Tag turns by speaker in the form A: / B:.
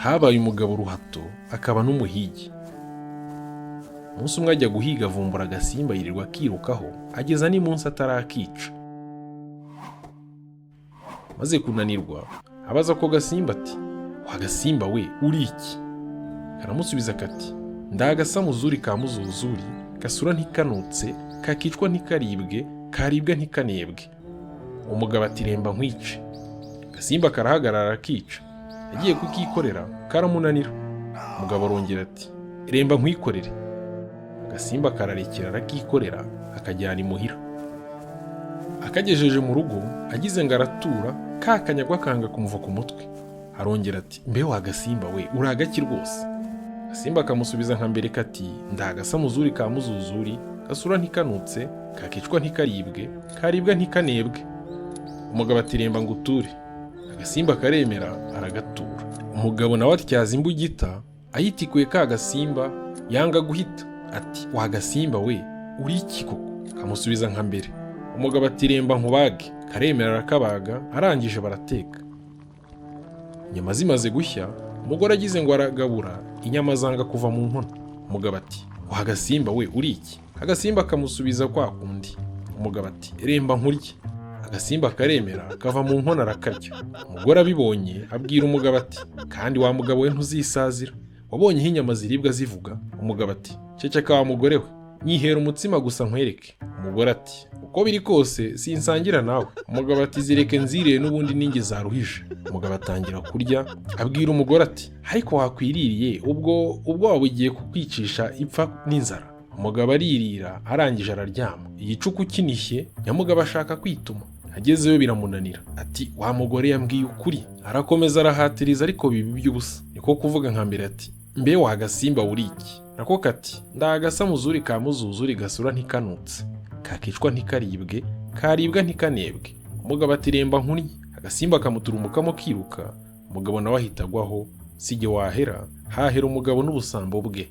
A: habaye umugabo ruhato akaba n'umuhigi. Umunsi umwe ajya guhiga avumbura agasimba yirirwa akirukaho ageza munsi atarakica. Maze kunanirwa abaza ko gasimba ati, wa gasimba we uri iki? Karamusubiza kati, ndagasamuzuri ka muzuzuri, gasura ntikanutse, kakicwa ntikaribwe, karibwa ntikanebwe. Umugabo ati, remba nkwice. Gasimba karahagarara arakica, agiye kukikorera karamunanira. Umugabo arongera ati, remba nkwikorere. Gasimba kararekera arakikorera akajyana imuhira. Akagejeje mu rugo agize ngo aratura, kakanyagwa kanga kumuva ku mutwe. Arongera ati, mbe wa gasimba we uragaki rwose? Gasimba kamusubiza nka mbere kati, ndagasamuzuri ka muzuzuri, gasura ntikanutse, kakicwa ntikaribwe, karibwa ntikanebwe. Umugabo ati, remba nguture. Agasimba karemera aragatura. Umugabo nawe atyaza imbugita ayitikuye ka gasimba, yanga guhita. Ati, wa gasimba we uri iki koko? Kamusubiza nka mbere. Umugabo ati, remba nkubage. Karemera arakabaga, arangije barateka. Inyama zimaze gushya, umugore agize ngo aragabura, inyama zanga kuva mu nkono. Umugabo ati, wa gasimba we uri iki? Agasimba kamusubiza kwa kundi. Umugabo ati, remba nkurye. Agasimba karemera kava mu nkono arakarya. Umugore abibonye abwira umugabo ati, kandi wa mugabo we ntuzisazira, wabonye inyama ziribwa zivuga? Umugabo ati, ceceka wa mugore we, nyihera umutsima gusa nkwereke. Umugore ati, uko biri kose sinsangira nawe. Umugabo ati, zireke nzirire n'ubundi ninjye zaruhije. Umugabo atangira kurya, abwira umugore ati, ariko wakwiririye ubwo waba ugiye kukwicisha ipfa n'inzara. Umugabo aririra arangije araryama. Igicuku kinishye, Nyamugabo ashaka kwituma, agezeyo biramunanira. Ati, wa mugore yambwiye ukuri. Arakomeza arahatiriza ariko bibi by'ubusa. Niko kuvuga nka mbere ati, mbe wa gasimba uri iki? Nako kati, ndagasamuzuri ka muzuzuri, gasura ntikanutse, kakicwa ntikaribwe, karibwa ntikanebwe. Umugabo ati, remba nkurye. Agasimba kamuturumbukamo kiruka. Umugabo nawe ahita agwaho, sijye wahera, hahera umugabo n'ubusambo bwe.